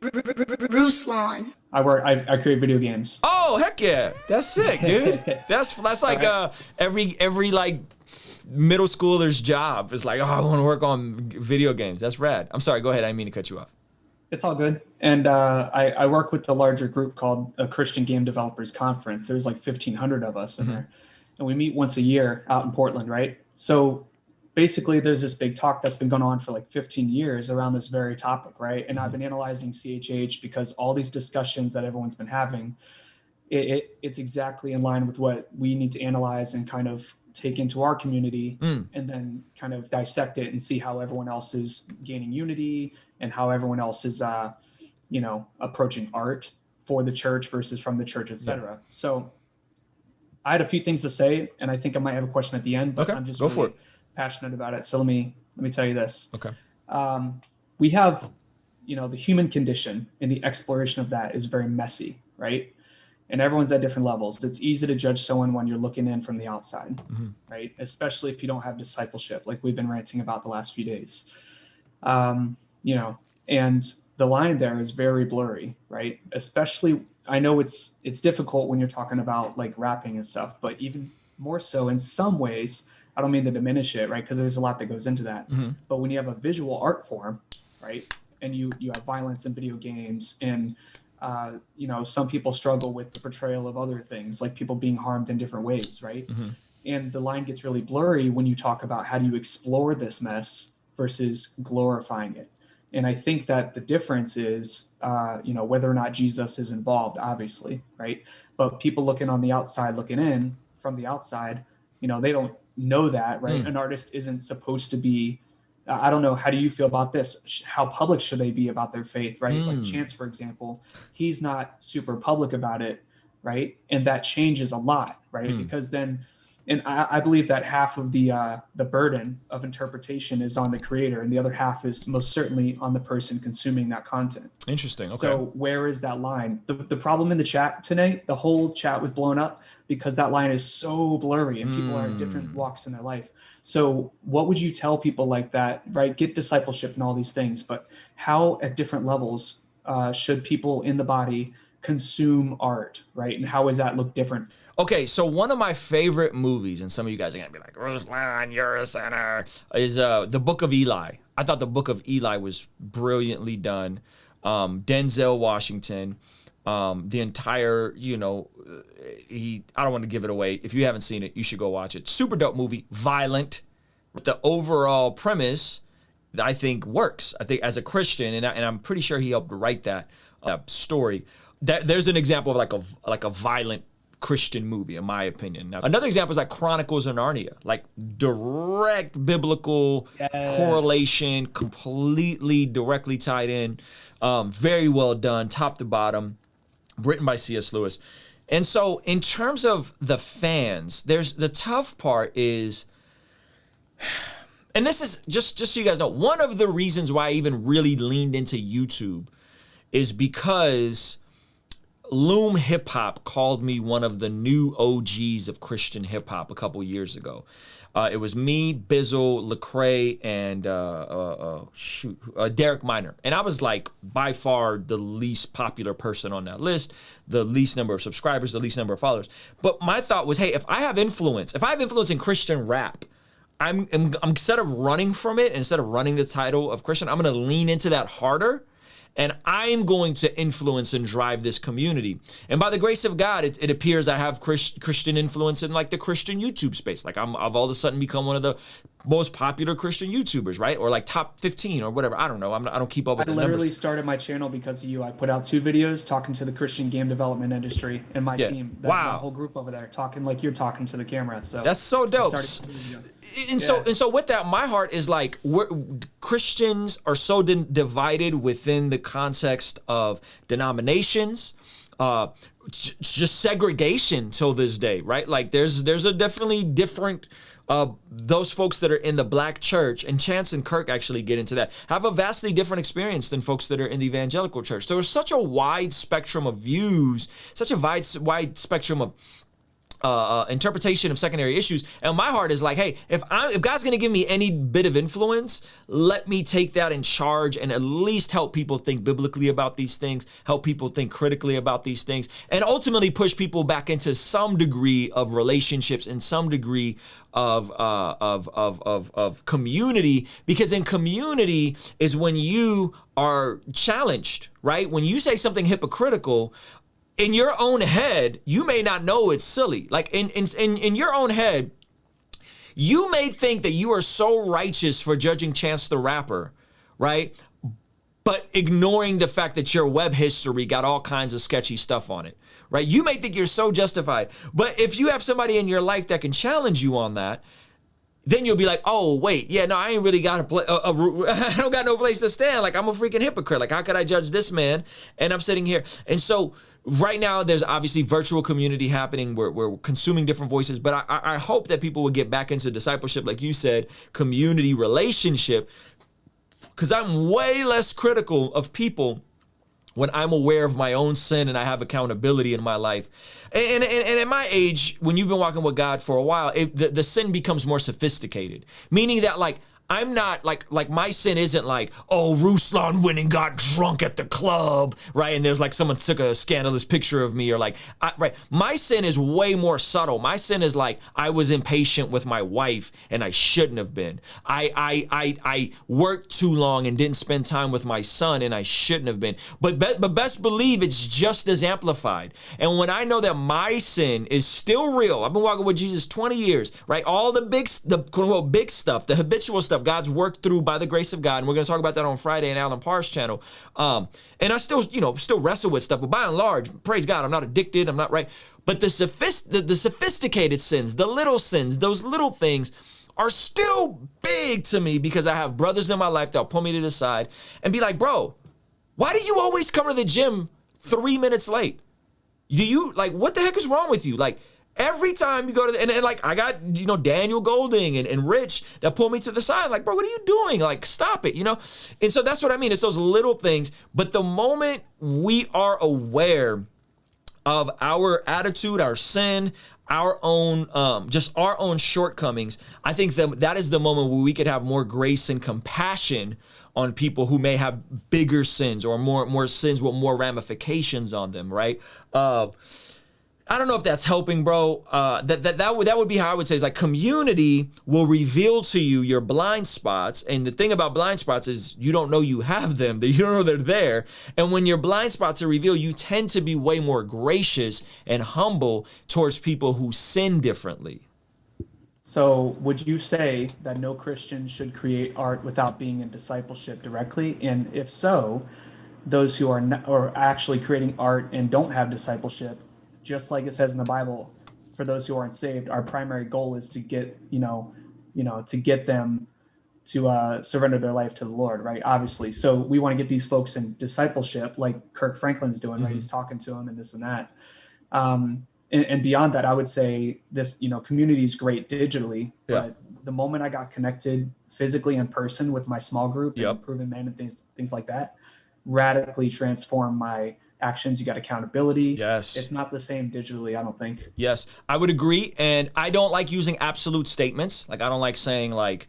Ruslan. I create video games. Oh, heck yeah. That's sick, dude. That's like every like middle schooler's job is like, oh, I want to work on video games. That's rad. I'm sorry, go ahead. I didn't mean to cut you off. It's all good. And I work with the larger group called a Christian Game Developers Conference. There's like 1,500 of us in there. And we meet once a year out in Portland, right? So basically there's this big talk that's been going on for like 15 years around this very topic, right? And I've been analyzing CHH because all these discussions that everyone's been having, it's exactly in line with what we need to analyze and kind of take into our community and then kind of dissect it and see how everyone else is gaining unity and how everyone else is, approaching art for the church versus from the church, etc. So I had a few things to say, and I think I might have a question at the end, but I'm just really passionate about it. So let me tell you this. Okay. We have, the human condition and the exploration of that is very messy, right? And everyone's at different levels. It's easy to judge someone when you're looking in from the outside, right? Especially if you don't have discipleship, like we've been ranting about the last few days. And the line there is very blurry, right? Especially, I know it's difficult when you're talking about like rapping and stuff, but even more so in some ways, I don't mean to diminish it, right? Because there's a lot that goes into that. But when you have a visual art form, right? And you have violence in video games and, some people struggle with the portrayal of other things, like people being harmed in different ways, right? And the line gets really blurry when you talk about how do you explore this mess versus glorifying it. And I think that the difference is, whether or not Jesus is involved, obviously, right? But people looking on the outside, looking in from the outside, they don't know that, right? An artist isn't supposed to be, I don't know, how do you feel about this? How public should they be about their faith, right? Like Chance, for example, he's not super public about it, right? And that changes a lot, right? Because then, and I believe that half of the burden of interpretation is on the creator, and the other half is most certainly on the person consuming that content. Interesting. Okay. So where is that line? The problem in the chat today, the whole chat was blown up because that line is so blurry, and people are in different walks in their life. So what would you tell people like that, right? Get discipleship and all these things, but how at different levels should people in the body consume art, right? And how does that look different? Okay, so one of my favorite movies, and some of you guys are gonna be like, Ruslan, you're a sinner, is The Book of Eli. I thought The Book of Eli was brilliantly done. Denzel Washington, the entire, I don't want to give it away. If you haven't seen it, you should go watch it. Super dope movie, violent. The overall premise, I think, works. I think as a Christian, and I'm pretty sure he helped write that story. There's an example of like a violent Christian movie, in my opinion. Now, another example is like Chronicles of Narnia, like direct biblical correlation, completely directly tied in, very well done, top to bottom, written by C.S. Lewis. And so in terms of the fans, there's the tough part is, and this is just so you guys know, one of the reasons why I even really leaned into YouTube is because Loom Hip Hop called me one of the new OGs of Christian hip hop a couple years ago. It was me, Bizzle, Lecrae, and Derek Minor. And I was like by far the least popular person on that list, the least number of subscribers, the least number of followers. But my thought was, hey, if I have influence in Christian rap, I'm instead of running from it, instead of running the title of Christian, I'm going to lean into that harder. And I'm going to influence and drive this community. And by the grace of God, it appears I have Christian influence in like the Christian YouTube space. Like I've all of a sudden become one of the most popular Christian YouTubers, right? Or like top 15 or whatever. I don't know. I don't keep up with the numbers. I literally started my channel because of you. I put out 2 videos talking to the Christian game development industry and my team. The whole group over there talking like you're talking to the camera. So that's so dope. And so with that, my heart is like, Christians are so divided within the context of denominations, just segregation till this day, right? Like there's a definitely different, those folks that are in the black church, and Chance and Kirk actually get into that, have a vastly different experience than folks that are in the evangelical church. So there's such a wide spectrum of views, such a wide spectrum interpretation of secondary issues. And my heart is like, hey, if God's going to give me any bit of influence, let me take that in charge and at least help people think biblically about these things, help people think critically about these things, and ultimately push people back into some degree of relationships and some degree of community, because in community is when you are challenged, right? When you say something hypocritical, in your own head, you may not know it's silly. Like in your own head, you may think that you are so righteous for judging Chance the Rapper, right? But ignoring the fact that your web history got all kinds of sketchy stuff on it, right? You may think you're so justified. But if you have somebody in your life that can challenge you on that, then you'll be like, oh, wait, yeah, no, I ain't really got I don't got no place to stand. Like, I'm a freaking hypocrite. Like, how could I judge this man? And I'm sitting here. And so right now, there's obviously virtual community happening. We're consuming different voices. But I hope that people will get back into discipleship, like you said, community relationship, because I'm way less critical of people when I'm aware of my own sin and I have accountability in my life. And at my age, when you've been walking with God for a while, the sin becomes more sophisticated, meaning that like, I'm not like my sin isn't like, oh, Ruslan went and got drunk at the club, right? And there's like someone took a scandalous picture of me, or like, right? My sin is way more subtle. My sin is like, I was impatient with my wife and I shouldn't have been. I worked too long and didn't spend time with my son and I shouldn't have been. But best believe it's just as amplified. And when I know that my sin is still real, I've been walking with Jesus 20 years, right? All the quote unquote big stuff, the habitual stuff, God's worked through by the grace of God. And we're going to talk about that on Friday in Alan Parr's channel. And I still wrestle with stuff, but by and large, praise God, I'm not addicted. I'm not right. But the sophisticated sins, the little sins, those little things are still big to me, because I have brothers in my life that'll pull me to the side and be like, bro, why do you always come to the gym 3 minutes late? What the heck is wrong with you? Like, every time you go to and like, I got, Daniel Golding and Rich that pull me to the side, like, bro, what are you doing? Like, stop it, And so that's what I mean. It's those little things. But the moment we are aware of our attitude, our sin, our own, just our own shortcomings, I think that is the moment where we could have more grace and compassion on people who may have bigger sins or more sins with more ramifications on them, right? I don't know if that's helping, bro. That would be how I would say, is like, community will reveal to you your blind spots. And the thing about blind spots is you don't know you have them. You don't know they're there. And when your blind spots are revealed, you tend to be way more gracious and humble towards people who sin differently. So would you say that no Christian should create art without being in discipleship directly? And if so, those who are actually creating art and don't have discipleship, just like it says in the Bible, for those who aren't saved, our primary goal is to get, to get them to surrender their life to the Lord, right? Obviously. So we want to get these folks in discipleship, like Kirk Franklin's doing, mm-hmm. right? He's talking to them and this and that. And beyond that, I would say this, community is great digitally, but the moment I got connected physically in person with my small group, and Improving Men and things like that, radically transformed my actions. You got accountability. Yes. It's not the same digitally, I don't think. Yes, I would agree. And I don't like using absolute statements. Like, I don't like saying like,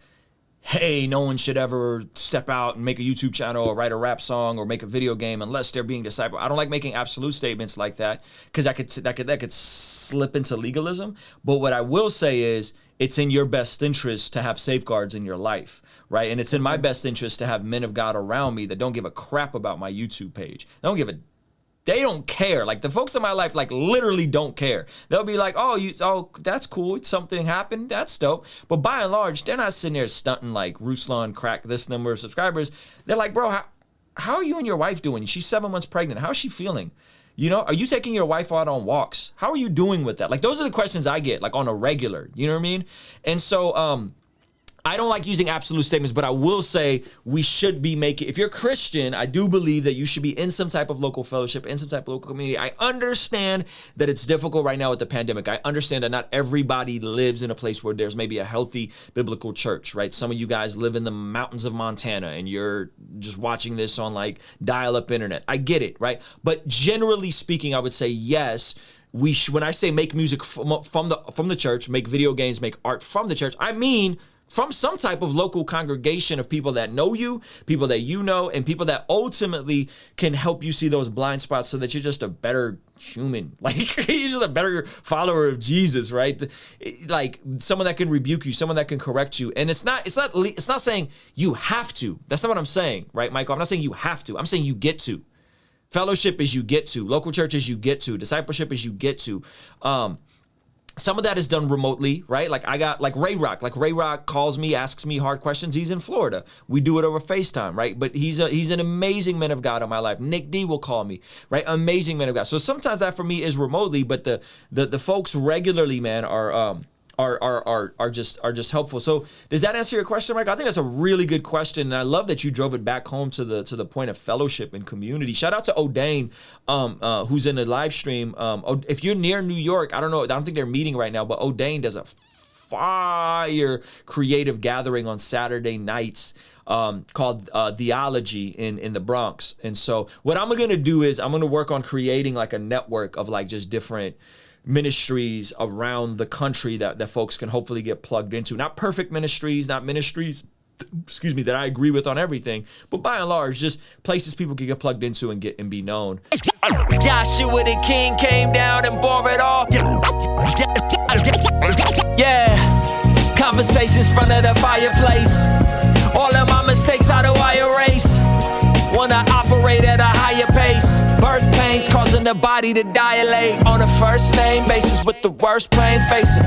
hey, no one should ever step out and make a YouTube channel or write a rap song or make a video game unless they're being discipled. I don't like making absolute statements like that, because that could slip into legalism. But what I will say is, it's in your best interest to have safeguards in your life, right? And it's in my best interest to have men of God around me that don't give a crap about my YouTube page. They don't care. Like, the folks in my life, like, literally don't care. They'll be like, oh, that's cool. Something happened. That's dope. But by and large, they're not sitting there stunting like Ruslan cracked this number of subscribers. They're like, bro, how are you and your wife doing? She's 7 months pregnant. How's she feeling? Are you taking your wife out on walks? How are you doing with that? Like, those are the questions I get, like, on a regular, you know what I mean? And so, I don't like using absolute statements, but I will say we should be making, if you're Christian, I do believe that you should be in some type of local fellowship, in some type of local community. I understand that it's difficult right now with the pandemic. I understand that not everybody lives in a place where there's maybe a healthy biblical church, right? Some of you guys live in the mountains of Montana and you're just watching this on like dial-up internet. I get it, right? But generally speaking, I would say yes. When I say make music from the church, make video games, make art from the church, I mean from some type of local congregation of people that know you, people that you know, and people that ultimately can help you see those blind spots so that you're just a better human. Like, you're just a better follower of Jesus, right? Like someone that can rebuke you, someone that can correct you. And it's not saying you have to. That's not what I'm saying, right, Michael? I'm not saying you have to. I'm saying you get to. Fellowship is you get to. Local church is you get to. Discipleship is you get to. Some of that is done remotely, right? Like I got like Ray Rock. Like Ray Rock calls me, asks me hard questions. He's in Florida. We do it over FaceTime, right? But he's an amazing man of God in my life. Nick D will call me, right? Amazing man of God. So sometimes that for me is remotely, but the folks regularly, man, are just helpful. So does that answer your question, Mike? I think that's a really good question, and I love that you drove it back home to the point of fellowship and community. Shout out to O'Dane, who's in the live stream. If you're near New York, I don't think they're meeting right now, but O'Dane does a fire creative gathering on Saturday nights called Theology in the Bronx. And so what I'm gonna do is I'm gonna work on creating like a network of like just different ministries around the country that folks can hopefully get plugged into. Not perfect ministries, not ministries, that I agree with on everything, but by and large, just places people can get plugged into and be known. Joshua the king came down and bore it all. Yeah, conversations front of the fireplace. All of my mistakes out of I erase. Wanna operate at a higher pace. Birth pains causing the body to dilate on a first name basis with the worst pain facing.